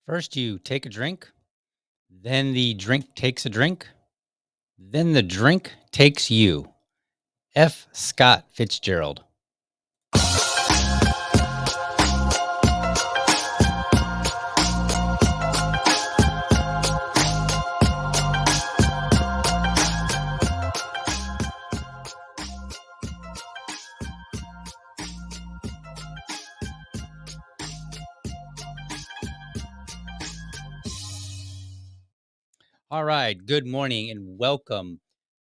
First, you take a drink, then the drink takes a drink, then the drink takes you. F. Scott Fitzgerald. All right. Good morning and welcome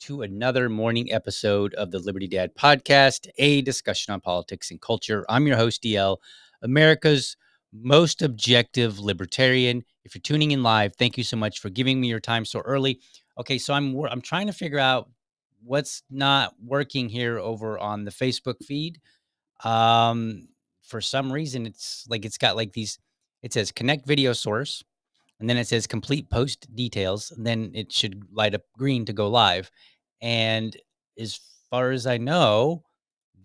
to another morning episode of the Liberty Dad podcast, a discussion on politics and culture. I'm your host, DL, America's most objective libertarian. If you're tuning in live, thank you so much for giving me your time so early. Okay, so I'm trying to figure out what's not working here over on the Facebook feed. Um, for some reason, it's got like these. It says connect video source, and then it says complete post details. And then it should light up green to go live. And as far as I know,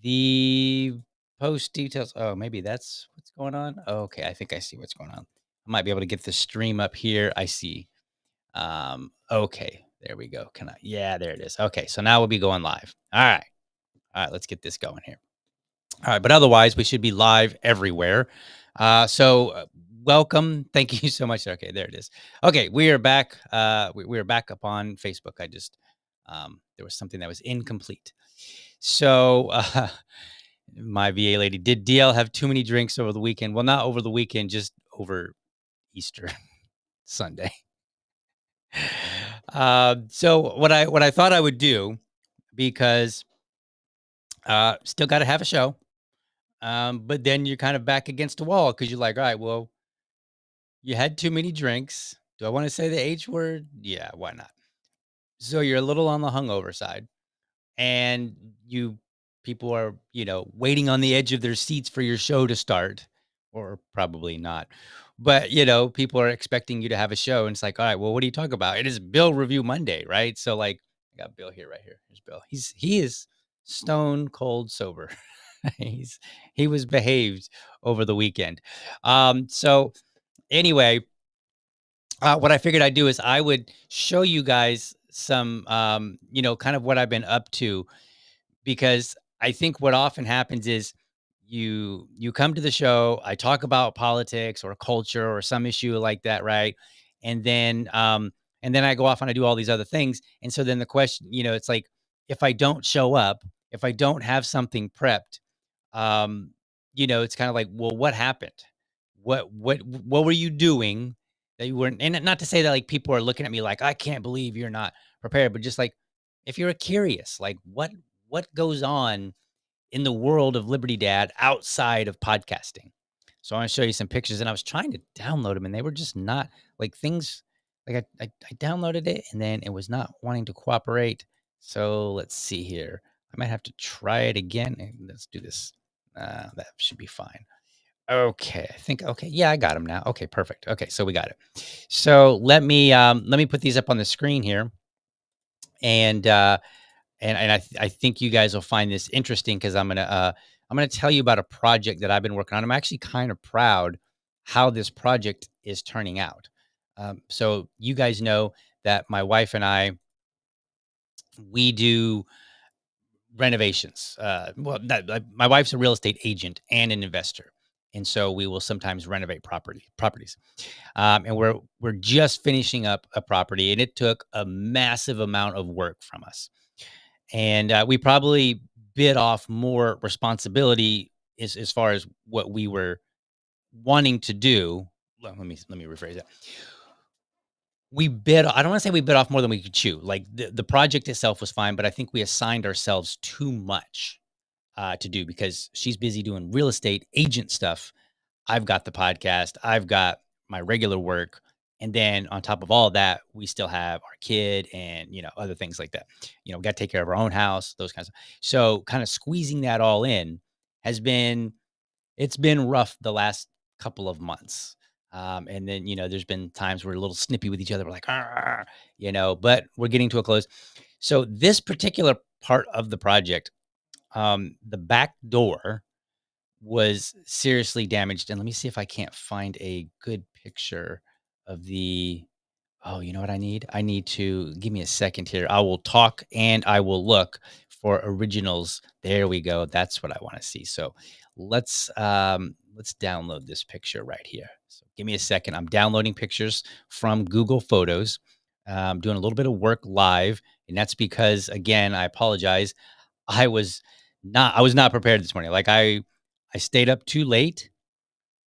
the post details. Oh, maybe that's what's going on. Okay, I think I see what's going on. I might be able to get the stream up here. I see. Okay, there we go. Can I? Yeah, there it is. Okay, so now we'll be going live. All right. Let's get this going here. All right, but otherwise, we should be live everywhere. So welcome. Thank you so much. Okay, there it is. Okay, we are back. We are back up on Facebook. There was something that was incomplete. So my VA lady, did DL have too many drinks over the weekend? Well, not over the weekend, just over Easter Sunday. So what I thought I would do, because still got to have a show. But then you're kind of back against the wall because you're like, all right, well, you had too many drinks. Do I want to say the H word? Yeah, why not? So you're a little on the hungover side, and people are, waiting on the edge of their seats for your show to start, or probably not. But, people are expecting you to have a show, and it's like, all right, well, what do you talk about? It is Bill Review Monday, right? So, like, I got Bill here, right here. Here's Bill. He is stone cold sober. He was behaved over the weekend. So anyway, what I figured I'd do is I would show you guys some, kind of what I've been up to, because I think what often happens is you come to the show, I talk about politics or culture or some issue like that, right? And then I go off and I do all these other things. And so then the question, it's like, if I don't show up, if I don't have something prepped, it's kind of like, well, what happened? What were you doing that you weren't? And not to say that like people are looking at me like, I can't believe you're not prepared, but just like, if you're curious, like what goes on in the world of Liberty Dad outside of podcasting. So I want to show you some pictures, and I was trying to download them, and they were just not like things. Like I downloaded it, and then it was not wanting to cooperate. So let's see here. I might have to try it again. Let's do this. That should be fine. Okay, I think okay. Yeah, I got them now. Okay, perfect. Okay, so we got it. So let me put these up on the screen here, and I think you guys will find this interesting, because I'm gonna tell you about a project that I've been working on. I'm actually kind of proud how this project is turning out. So you guys know that my wife and I, we do renovations. My wife's a real estate agent and an investor, and so we will sometimes renovate properties. And we're just finishing up a property, and it took a massive amount of work from us. And we probably bit off more responsibility as far as what we were wanting to do. Let me rephrase that. We bit I don't wanna say we bit off more than we could chew. Like, the project itself was fine, but I think we assigned ourselves too much, to do because she's busy doing real estate agent stuff. I've got the podcast, I've got my regular work, and then on top of all that, we still have our kid and, other things like that. We gotta take care of our own house, those kinds of so kinda squeezing that all in has been it's been rough the last couple of months. And then, there's been times we're a little snippy with each other. We're like, "Arr," but we're getting to a close. So this particular part of the project, the back door was seriously damaged. And let me see if I can't find a good picture of the Oh, you know what I need? I need to give me a second here. I will talk and I will look for originals. There we go. That's what I want to see. So let's download this picture right here. So give me a second. I'm downloading pictures from Google Photos. Doing a little bit of work live, and that's because again, I apologize. I was not prepared this morning. Like I stayed up too late.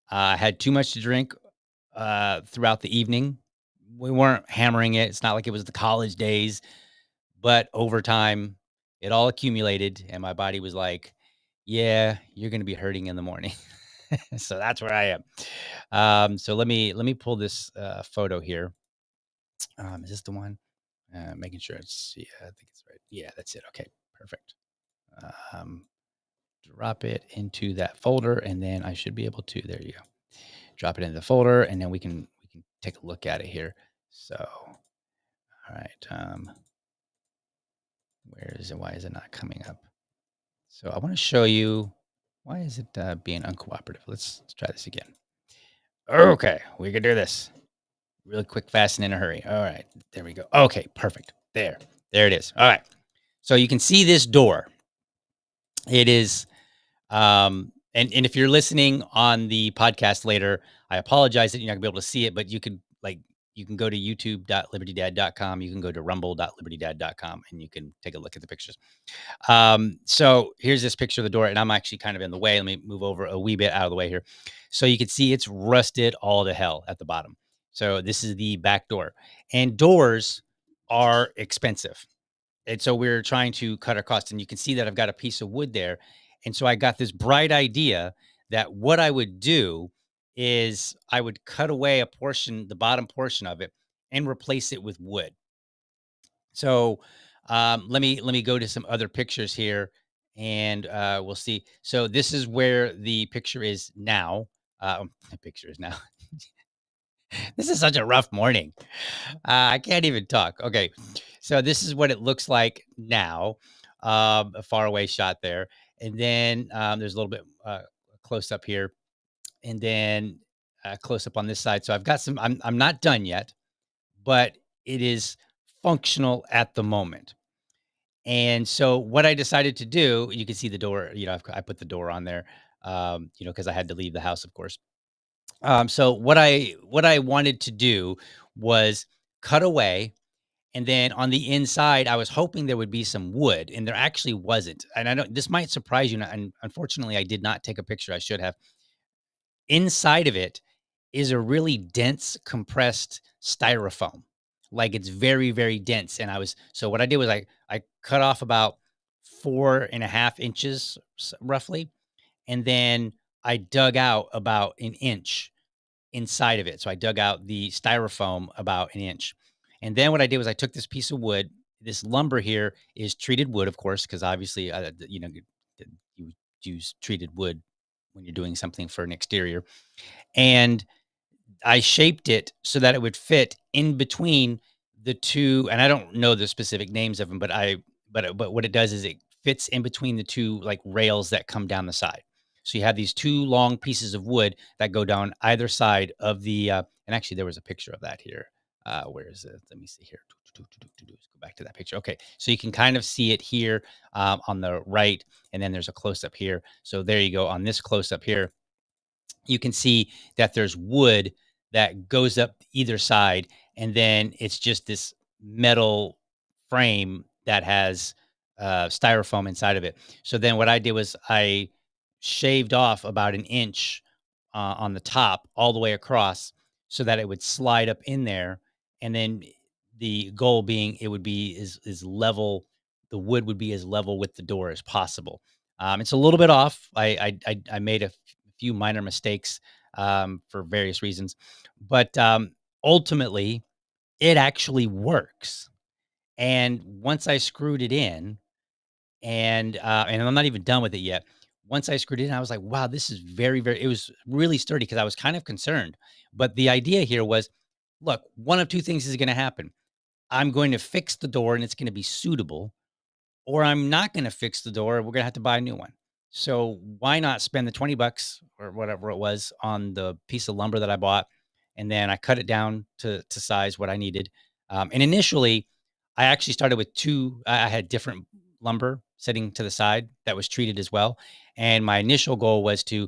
I had too much to drink throughout the evening. We weren't hammering it. It's not like it was the college days, but over time, it all accumulated, and my body was like, "Yeah, you're going to be hurting in the morning." So that's where I am. So let me pull this photo here. Is this the one? Making sure it's yeah, I think it's right. Yeah, that's it. Okay, perfect. Um, drop it into that folder, and then I should be able to. There you go. Drop it into the folder, and then we can take a look at it here. So, all right. Where is it? Why is it not coming up? So I want to show you why is it being uncooperative. Let's try this again. Okay, we can do this really quick, fast, and in a hurry. All right, there we go. Okay, perfect. There it is. All right. So you can see this door. It is and if you're listening on the podcast later, I apologize that you're not gonna be able to see it, but you can go to youtube.libertydad.com, you can go to rumble.libertydad.com, and you can take a look at the pictures. So here's this picture of the door, and I'm actually kind of in the way. Let me move over a wee bit out of the way here. So you can see it's rusted all to hell at the bottom. So this is the back door. And doors are expensive. And so we're trying to cut our costs. And you can see that I've got a piece of wood there. And so I got this bright idea that what I would do is I would cut away a portion, the bottom portion of it, and replace it with wood. So let me go to some other pictures here, and we'll see. So this is where the picture is now. The picture is now. This is such a rough morning. I can't even talk. Okay. So this is what it looks like now. A far away shot there. And then there's a little bit close up here. And then close up on this side. So I've got some, I'm not done yet, but it is functional at the moment. And so what I decided to do, you can see the door, I put the door on there, because I had to leave the house, of course. So what I wanted to do was cut away, and then on the inside, I was hoping there would be some wood, and there actually wasn't. And I know this might surprise you, and unfortunately, I did not take a picture. I should have. Inside of it is a really dense, compressed styrofoam. Like it's very, very dense. And so what I did was I cut off about 4.5 inches roughly, and then I dug out about an inch inside of it. So I dug out the styrofoam about an inch. And then what I did was I took this piece of wood. This lumber here is treated wood, of course, because obviously, you use treated wood when you're doing something for an exterior. And I shaped it so that it would fit in between the two. And I don't know the specific names of them, but what it does is it fits in between the two like rails that come down the side. So you have these two long pieces of wood that go down either side of the. And actually, there was a picture of that here. Where is it? Let me see here. Let's go back to that picture. Okay, so you can kind of see it here on the right, and then there's a close up here. So there you go. On this close up here, you can see that there's wood that goes up either side, and then it's just this metal frame that has styrofoam inside of it. So then what I did was I shaved off about an inch on the top all the way across so that it would slide up in there. and then the goal being it would be is level. The wood would be as level with the door as possible. It's a little bit off. I made few minor mistakes for various reasons, but ultimately it actually works. And once I screwed it in, and I'm not even done with it yet. Once I screwed it in, I was like, "Wow, this is very, very." It was really sturdy because I was kind of concerned. But the idea here was, look, one of two things is going to happen. I'm going to fix the door, and it's going to be suitable, or I'm not gonna fix the door, we're gonna have to buy a new one. So why not spend the 20 bucks or whatever it was on the piece of lumber that I bought, and then I cut it down to size what I needed. And initially, I actually started with 2. I had different lumber sitting to the side that was treated as well, and my initial goal was to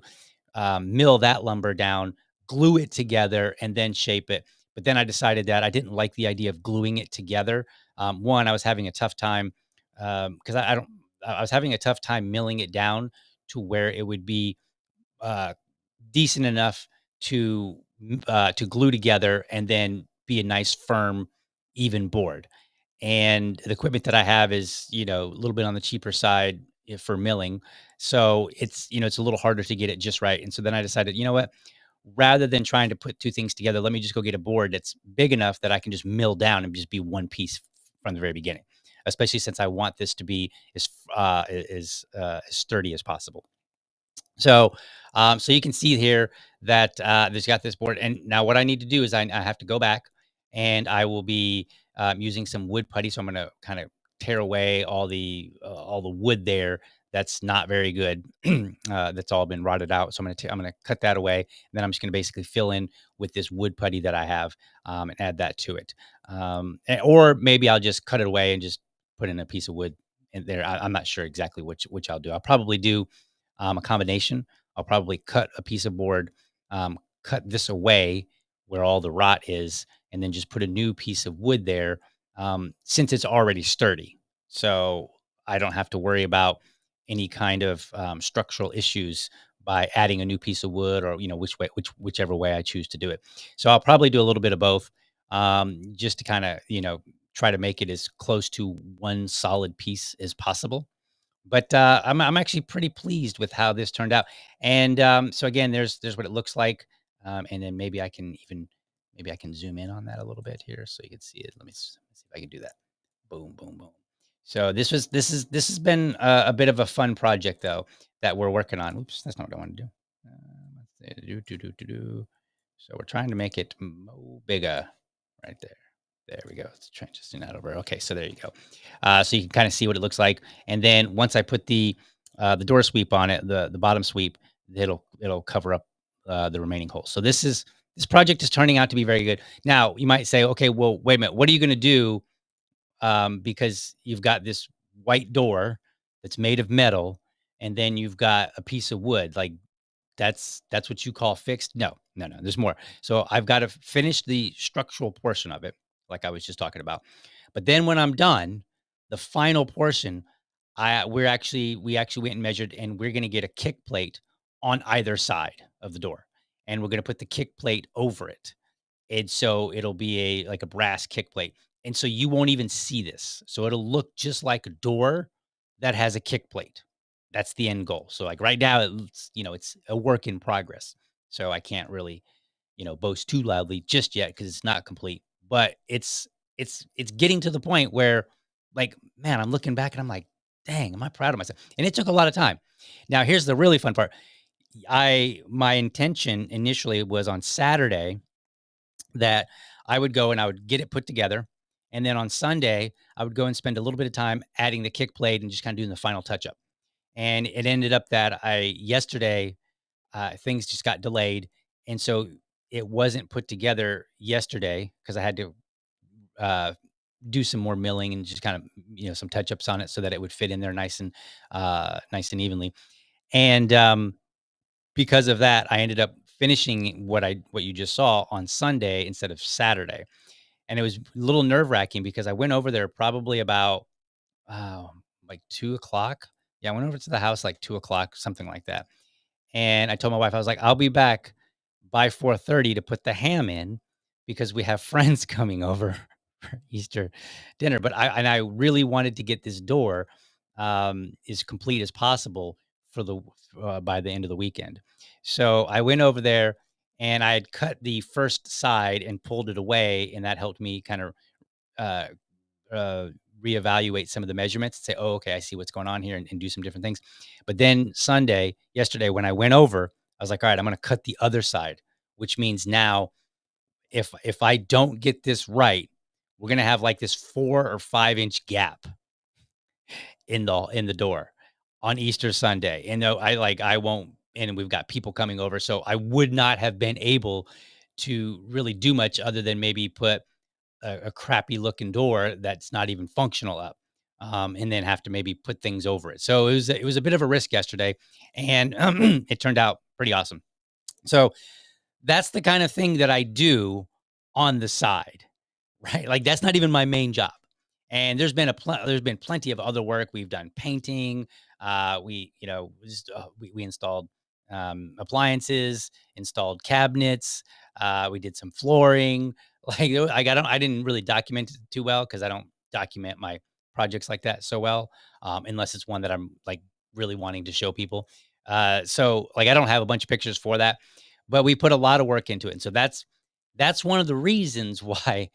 mill that lumber down, glue it together, and then shape it. But then I decided that I didn't like the idea of gluing it together. One, I was having a tough time because I don't. I was having a tough time milling it down to where it would be uh, decent enough to glue together and then be a nice firm, even board. And the equipment that I have is, a little bit on the cheaper side for milling. So it's a little harder to get it just right. And so then I decided, you know what? Rather than trying to put two things together, let me just go get a board that's big enough that I can just mill down and just be one piece from the very beginning. Especially since I want this to be as sturdy as possible. So you can see here that there's got this board, and now what I need to do is I have to go back, and I will be using some wood putty. So I'm going to kind of tear away all the wood there that's not very good. That's all been rotted out. So I'm gonna cut that away, and then I'm just gonna basically fill in with this wood putty that I have and add that to it. Or maybe I'll just cut it away and just put in a piece of wood in there. I'm not sure exactly which I'll do. I'll probably do a combination. I'll probably cut a piece of board, cut this away where all the rot is, and then just put a new piece of wood there since it's already sturdy. So I don't have to worry about any kind of structural issues by adding a new piece of wood or whichever way I choose to do it. So I'll probably do a little bit of both just to kind of try to make it as close to one solid piece as possible. But, I'm actually pretty pleased with how this turned out, and, so again, there's what it looks like, and then maybe I can zoom in on that a little bit here so you can see it. Let me see if I can do that. Boom, boom, boom. So this has been a bit of a fun project though that we're working on. Oops, that's not what I wanna do. Let's see, do. So we're trying to make it bigger right there. There we go. Let's try just that over. Okay, so there you go. So you can kind of see what it looks like. And then once I put the door sweep on it, the bottom sweep, it'll cover up the remaining holes. So this project is turning out to be very good. Now you might say, okay, well, wait a minute, what are you going to do? Because you've got this white door that's made of metal, and then you've got a piece of wood. Like that's what you call fixed? No, no, no, there's more. So I've got to finish the structural portion of it, like I was just talking about. But then when I'm done, the final portion, we actually went and measured, and we're gonna get a kick plate on either side of the door. And we're gonna put the kick plate over it. And so it'll be like a brass kick plate. And so you won't even see this. So it'll look just like a door that has a kick plate. That's the end goal. So like right now it's a work in progress. So I can't really, boast too loudly just yet because it's not complete. But it's getting to the point where like, man, I'm looking back and I'm like, dang, am I proud of myself? And it took a lot of time. Now here's the really fun part. My intention initially was on Saturday that I would go and I would get it put together. And then on Sunday, I would go and spend a little bit of time adding the kick plate and just kind of doing the final touch up. And it ended up that yesterday, things just got delayed. And so it wasn't put together yesterday because I had to uh, do some more milling and just kind of, some touch ups on it so that it would fit in there nice and evenly. And because of that, I ended up finishing what you just saw on Sunday instead of Saturday. And it was a little nerve wracking because I went over there probably about, oh, like 2 o'clock. Yeah, I went over to the house like 2 o'clock, something like that. And I told my wife, I was like, I'll be back by 4:30 to put the ham in. because we have friends coming over for Easter dinner. But I really wanted to get this door as complete as possible for the by the end of the weekend. So I went over there and I had cut the first side and pulled it away, and that helped me kind of uh, uh, reevaluate some of the measurements and say, "Oh, okay, I see what's going on here," and do some different things. But then yesterday, when I went over, I was like, "All right, I'm going to cut the other side," which means now if I don't get this right, we're going to have like this 4 or 5 inch gap in the door on Easter Sunday. And no, I won't. And we've got people coming over, so I would not have been able to really do much other than maybe put a crappy looking door that's not even functional up, and then have to maybe put things over it. So it was a bit of a risk yesterday, and it turned out pretty awesome. So that's the kind of thing that I do on the side, right? Like that's not even my main job. And there's been plenty of other work. We've done painting. We installed appliances, installed cabinets. We did some flooring. I didn't really document it too well because I don't document my projects like that so well, unless it's one that I'm like really wanting to show people. So like I don't have a bunch of pictures for that, but we put a lot of work into it. And so that's one of the reasons why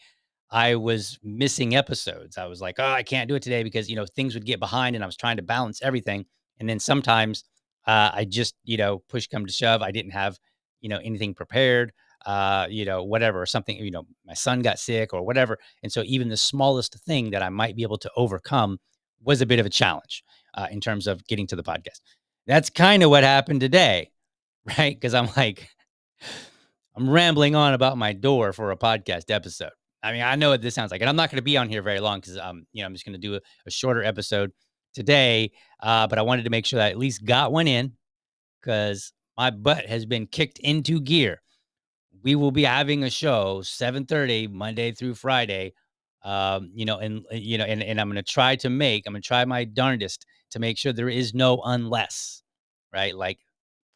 I was missing episodes. I was like, "Oh, I can't do it today," because, things would get behind and I was trying to balance everything. And then sometimes, I just, push come to shove, I didn't have, anything prepared, whatever, or something, my son got sick or whatever. And so even the smallest thing that I might be able to overcome was a bit of a challenge, in terms of getting to the podcast. That's kind of what happened today, right? Because I'm rambling on about my door for a podcast episode. I mean, I know what this sounds like, and I'm not going to be on here very long because, I'm just going to do a shorter episode today. But I wanted to make sure that I at least got one in because my butt has been kicked into gear. We will be having a show 7:30 Monday through Friday. And I'm going to I'm going to try my darndest to make sure there is no unless, right? Like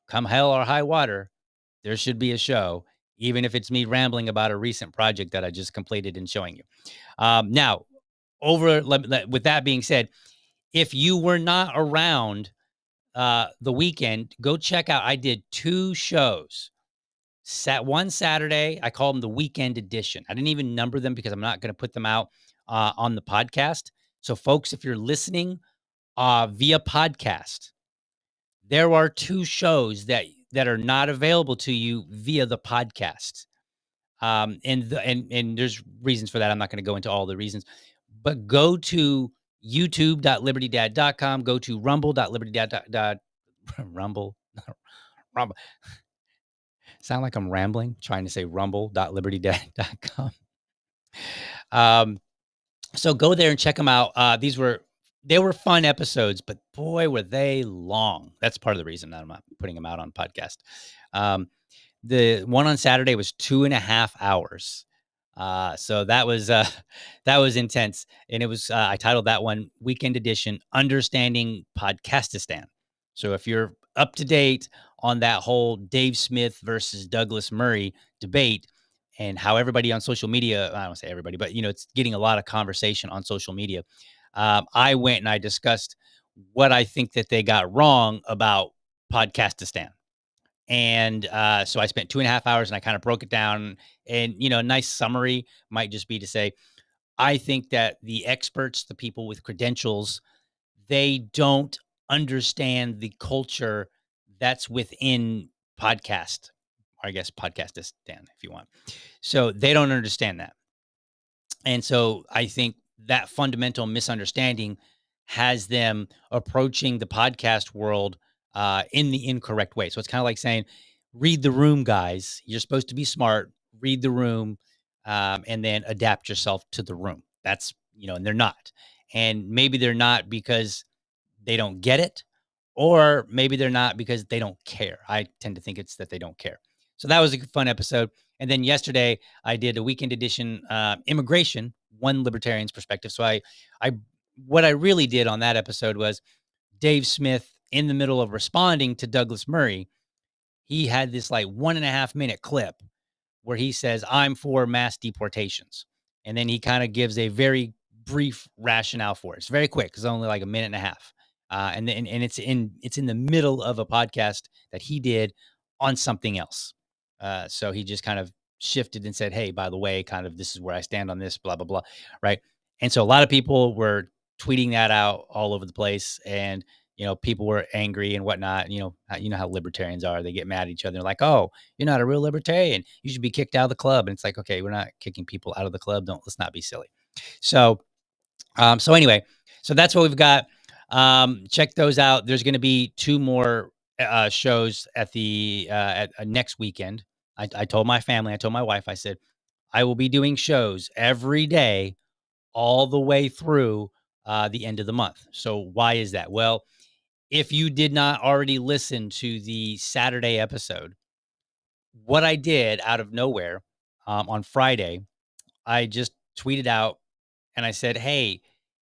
come hell or high water, there should be a show, even if it's me rambling about a recent project that I just completed and showing you. Now, with that being said, if you were not around the weekend, go check out. I did 2 shows. One Saturday, I call them the weekend edition. I didn't even number them because I'm not going to put them out on the podcast. So, folks, if you're listening via podcast, there are 2 shows that are not available to you via the podcast. And there's reasons for that. I'm not going to go into all the reasons, but go to youtube.libertydad.com, go to rumble.libertydad. Rumble. Rumble. Sound like I'm rambling, trying to say rumble.libertydad.com. So go there and check them out. They were fun episodes, but boy, were they long. That's part of the reason that I'm not putting them out on podcast. The one on Saturday was 2.5 hours. So that was that was intense. And it was I titled that one Weekend Edition, Understanding Podcastistan. So if you're up to date on that whole Dave Smith versus Douglas Murray debate and how everybody on social media, I don't say everybody, but it's getting a lot of conversation on social media. I went and I discussed what I think that they got wrong about Podcastistan. And so I spent 2.5 hours and I kind of broke it down. And, a nice summary might just be to say, I think that the experts, the people with credentials, they don't understand the culture that's within podcast, or I guess Podcastistan, if you want. So they don't understand that. And so I think that fundamental misunderstanding has them approaching the podcast world in the incorrect way. So it's kind of like saying, read the room, guys. You're supposed to be smart, read the room, and then adapt yourself to the room. That's, and they're not. And maybe they're not because they don't get it, or maybe they're not because they don't care. I tend to think it's that they don't care. So that was a fun episode. And then yesterday I did a weekend edition, immigration, one libertarian's perspective. So what I really did on that episode was Dave Smith, in the middle of responding to Douglas Murray, he had this like 1.5 minute clip where he says, "I'm for mass deportations." And then he kind of gives a very brief rationale for it. It's very quick. It's only like a minute and a half. And it's in the middle of a podcast that he did on something else. So he just kind of shifted and said, "Hey, by the way, kind of this is where I stand on this, blah blah blah." Right. And so a lot of people were tweeting that out all over the place, and people were angry and whatnot. You know how libertarians are; they get mad at each other. They're like, "Oh, you're not a real libertarian. You should be kicked out of the club." And it's like, okay, we're not kicking people out of the club. Let's not be silly. So, so anyway, so that's what we've got. Check those out. There's going to be two more shows at the at next weekend. I told my family, I told my wife, I said, I will be doing shows every day all the way through the end of the month. So why is that? Well, if you did not already listen to the Saturday episode, what I did out of nowhere on Friday, I just tweeted out and I said, "Hey,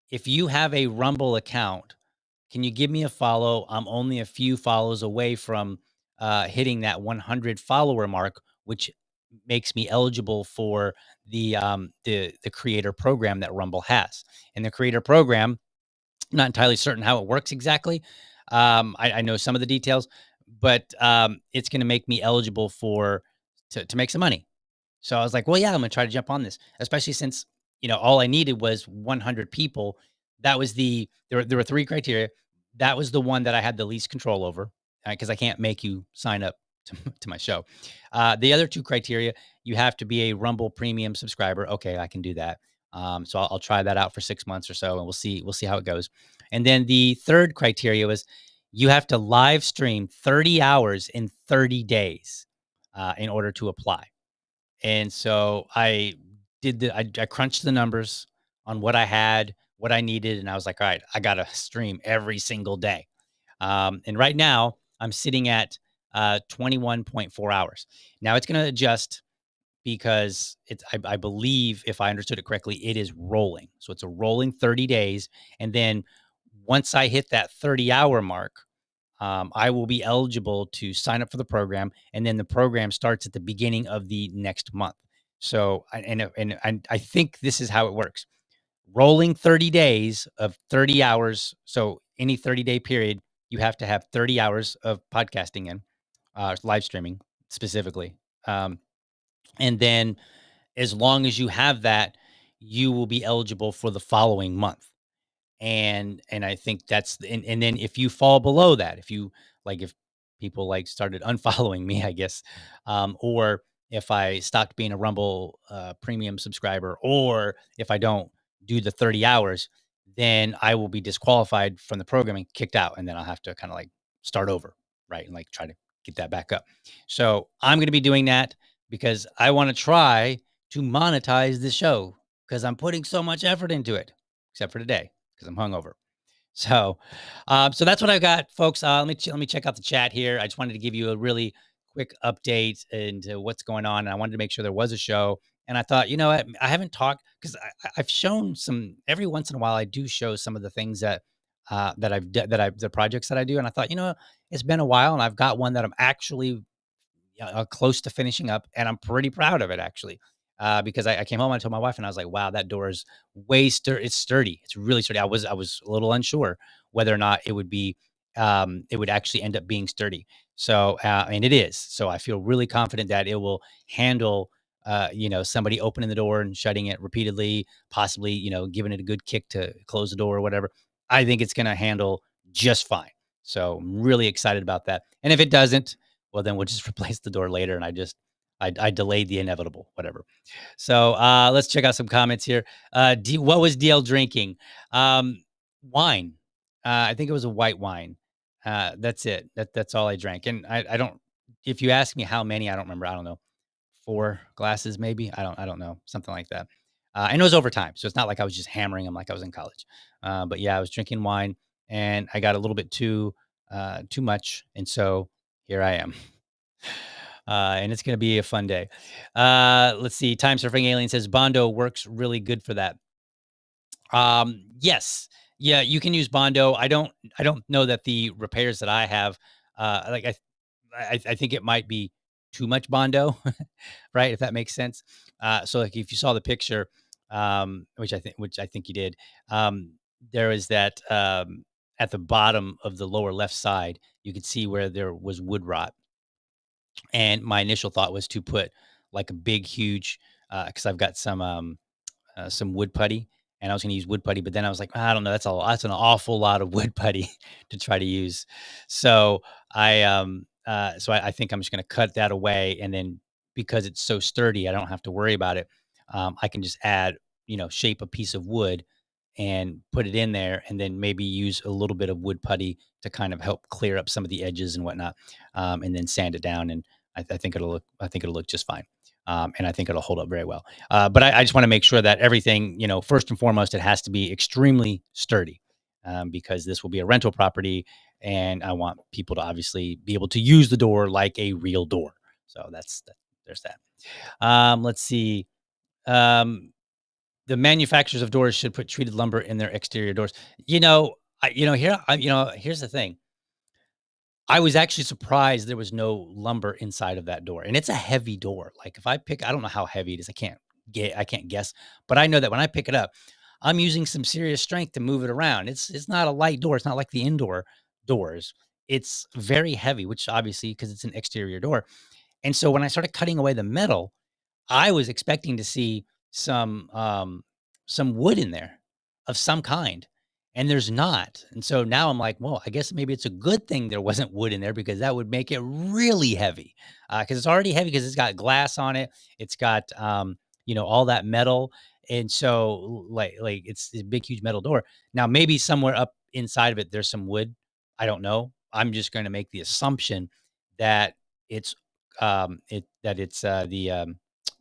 if you have a Rumble account, can you give me a follow? I'm only a few follows away from hitting that 100 follower mark, which makes me eligible for the creator program that Rumble has." And the creator program, not entirely certain how it works exactly. I know some of the details, but it's going to make me eligible to make some money. So I was like, well, yeah, I'm gonna try to jump on this, especially since all I needed was 100 people. That was there were three criteria. That was the one that I had the least control over because I can't make you sign up to, to my show. The other two criteria, you have to be a Rumble Premium subscriber. Okay, I can do that. So I'll try that out for 6 months or so, and we'll see how it goes. And then the third criteria was you have to live stream 30 hours in 30 days in order to apply. And so I crunched the numbers on what I had, what I needed, and I was like, all right, I gotta stream every single day. And right now I'm sitting at 21.4 hours. Now it's gonna adjust because I believe if I understood it correctly, it is rolling. So it's a rolling 30 days. And then once I hit that 30-hour mark, I will be eligible to sign up for the program, and then the program starts at the beginning of the next month. So, and I think this is how it works: rolling 30 days of 30 hours. So, any 30-day period, you have to have 30 hours of podcasting in, live streaming specifically, and then as long as you have that, you will be eligible for the following month. And I think and then if you fall below that, if people started unfollowing me, I guess, or if I stopped being a Rumble premium subscriber, or if I don't do the 30 hours, then I will be disqualified from the program and kicked out, and then I'll have to kind of start over, right, and try to get that back up. So I'm going to be doing that because I want to try to monetize the show because I'm putting so much effort into it, except for today because I'm hungover. So, so that's what I've got, folks. Let me check out the chat here. I just wanted to give you a really quick update into what's going on. And I wanted to make sure there was a show. And I thought, you know what, I haven't talked because I've shown some every once in a while. I do show some of the things the projects that I do. And I thought, it's been a while, and I've got one that I'm actually close to finishing up, and I'm pretty proud of it actually. Because I came home, and I told my wife, and I was like, "Wow, that door is it's sturdy. It's really sturdy." I was a little unsure whether or not it would actually end up being sturdy. So, and it is. So I feel really confident that it will handle, somebody opening the door and shutting it repeatedly, possibly, giving it a good kick to close the door or whatever. I think it's going to handle just fine. So I'm really excited about that. And if it doesn't, well, then we'll just replace the door later. And I delayed the inevitable, whatever. So let's check out some comments here. What was DL drinking? Wine. I think it was a white wine. That's it. That's all I drank. And I don't. If you ask me how many, I don't remember. I don't know. 4 glasses, maybe. I don't know. Something like that. And it was over time, so it's not like I was just hammering them like I was in college. But yeah, I was drinking wine, and I got a little bit too much, and so here I am. And it's going to be a fun day. Let's see. Time Surfing Alien says Bondo works really good for that. Yes. Yeah, you can use Bondo. I don't know that the repairs that I have, I think it might be. too much Bondo, right? If that makes sense. So like if you saw the picture, which I think you did, um, there was that at the bottom of the lower left side, you could see where there was wood rot, and my initial thought was to put like a big, huge, because I've got some wood putty, and I was gonna use wood putty, but then I was like, I don't know, that's an awful lot of wood putty to try to use. So I think I'm just gonna cut that away, and then because it's so sturdy, I don't have to worry about it. I can just add, shape a piece of wood and put it in there, and then maybe use a little bit of wood putty to kind of help clear up some of the edges and whatnot, and then sand it down. And I think it'll look just fine, and I think it'll hold up very well. But I just want to make sure that everything, first and foremost, it has to be extremely sturdy, because this will be a rental property, and I want people to obviously be able to use the door like a real door. So there's that. Let's see. Um, the manufacturers of doors should put treated lumber in their exterior doors. Here's the thing. I was actually surprised there was no lumber inside of that door, and it's a heavy door. Like I don't know how heavy it is. I can't guess, but I know that when I pick it up, I'm using some serious strength to move it around. It's not a light door. It's not like the indoor doors. It's very heavy, which obviously because it's an exterior door. And so when I started cutting away the metal, I was expecting to see some wood in there of some kind, and there's not. And so now I'm like, well, I guess maybe it's a good thing there wasn't wood in there because that would make it really heavy. Because it's already heavy because it's got glass on it. It's got all that metal, and so like it's a big huge metal door. Now maybe somewhere up inside of it there's some wood. I don't know. I'm just going to make the assumption that it's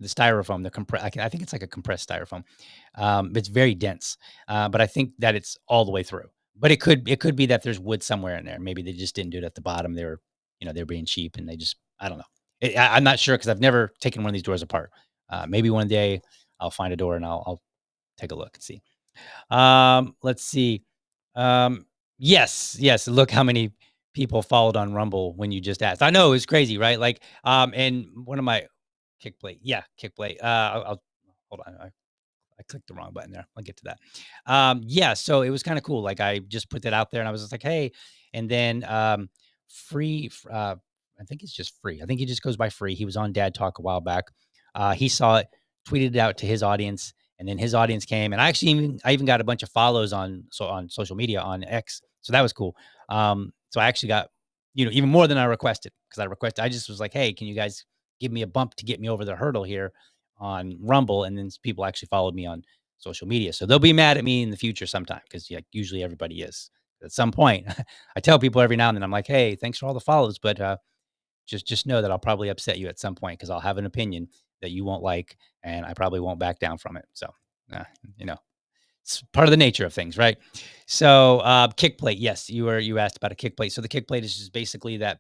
the styrofoam, I think it's like a compressed styrofoam. It's very dense, but I think that it's all the way through. But it could be that there's wood somewhere in there. Maybe they just didn't do it at the bottom. They were being cheap, and I don't know. I'm not sure because I've never taken one of these doors apart. Maybe one day I'll find a door and I'll take a look and see. Let's see. Yes, yes. Look how many people followed on Rumble when you just asked. I know it was crazy, right? Like, and one of my kick plate, yeah, kick plate. I'll hold on. I clicked the wrong button there. I'll get to that. Yeah, so it was kind of cool. Like I just put that out there, and I was just like, hey, and then free. I think it's just free. I think he just goes by free. He was on Dad Talk a while back. He saw it, tweeted it out to his audience, and then his audience came. And I even got a bunch of follows on social media on X, so that was cool. So I actually got even more than I requested because I just was like, hey, can you guys give me a bump to get me over the hurdle here on Rumble, and then people actually followed me on social media. So they'll be mad at me in the future sometime because usually everybody is. At some point, I tell people every now and then, I'm like, hey, thanks for all the follows, but just know that I'll probably upset you at some point because I'll have an opinion that you won't like, and I probably won't back down from it. So, uh, you know, it's part of the nature of things, right? So, kick plate. Yes, you asked about a kick plate. So the kick plate is just basically that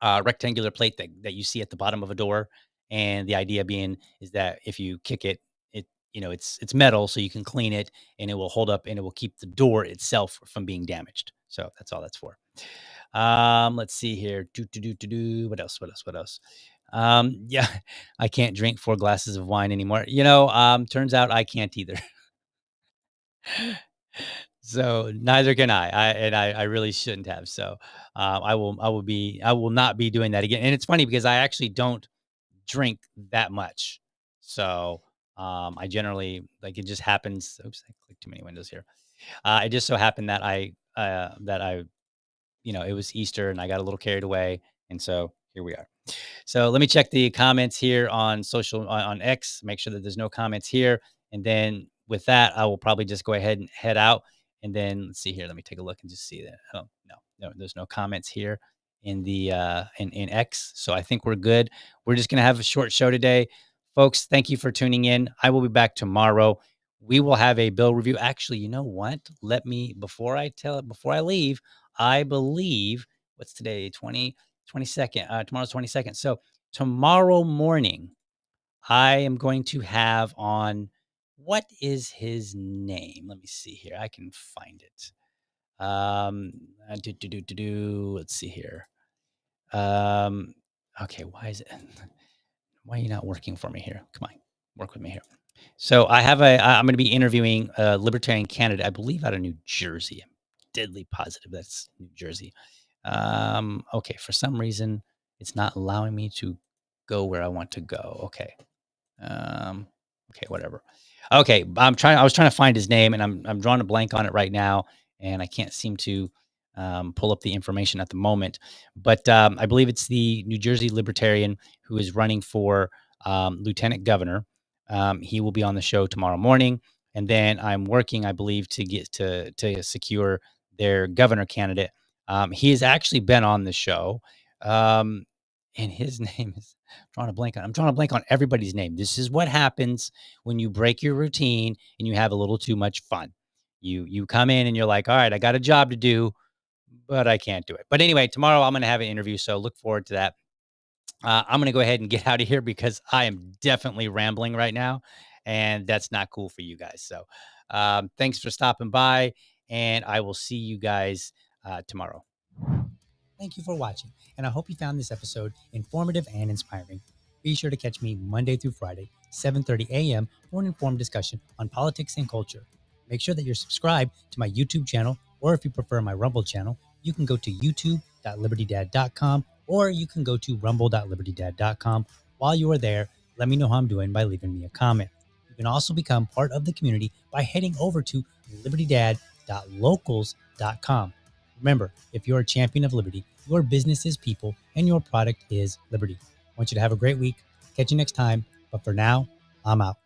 rectangular plate that you see at the bottom of a door, and the idea being is that if you kick it, it's metal, so you can clean it, and it will hold up, and it will keep the door itself from being damaged. So that's all that's for. Let's see here. Do. What else? What else? What else? Yeah, I can't drink 4 glasses of wine anymore. Turns out I can't either. So neither can I really shouldn't have. So I will not be doing that again. And it's funny because I actually don't drink that much. So I generally like it just happens. Oops, I clicked too many windows here. It just so happened that it was Easter and I got a little carried away. And so here we are. So let me check the comments here on on X, make sure that there's no comments here. And then with that, I will probably just go ahead and head out. And then let's see here. Let me take a look and just see that. Oh, no, there's no comments here in the in X. So I think we're good. We're just gonna have a short show today. Folks, thank you for tuning in. I will be back tomorrow. We will have a bill review. Actually, you know what? Let me before I leave, I believe what's today? 22nd. Tomorrow's 22nd. So tomorrow morning, I am going to have on what is his name? Let me see here. I can find it. Let's see here. Um, Okay, why is it? Why are you not working for me here? Come on, work with me here. So I'm going to be interviewing a libertarian candidate, I believe, out of New Jersey. I'm deadly positive that's New Jersey. Okay, for some reason, it's not allowing me to go where I want to go. Okay. Um, okay, whatever. Okay, I was trying to find his name, and I'm drawing a blank on it right now, and I can't seem to pull up the information at the moment. But I believe it's the New Jersey Libertarian who is running for lieutenant governor. He will be on the show tomorrow morning, and then I'm working, I believe, to get to secure their governor candidate. He has actually been on the show, um, and his name is I'm drawing a blank on everybody's name. This is what happens when you break your routine and you have a little too much fun. You come in and you're like, all right, I got a job to do, but I can't do it. But anyway, tomorrow I'm going to have an interview, so look forward to that. I'm going to go ahead and get out of here because I am definitely rambling right now, and that's not cool for you guys. So, thanks for stopping by, and I will see you guys tomorrow. Thank you for watching, and I hope you found this episode informative and inspiring. Be sure to catch me Monday through Friday, 7:30 a.m. for an informed discussion on politics and culture. Make sure that you're subscribed to my YouTube channel, or if you prefer my Rumble channel, you can go to youtube.libertydad.com, or you can go to rumble.libertydad.com. While you are there, let me know how I'm doing by leaving me a comment. You can also become part of the community by heading over to libertydad.locals.com. Remember, if you're a champion of liberty, your business is people and your product is liberty. I want you to have a great week. Catch you next time. But for now, I'm out.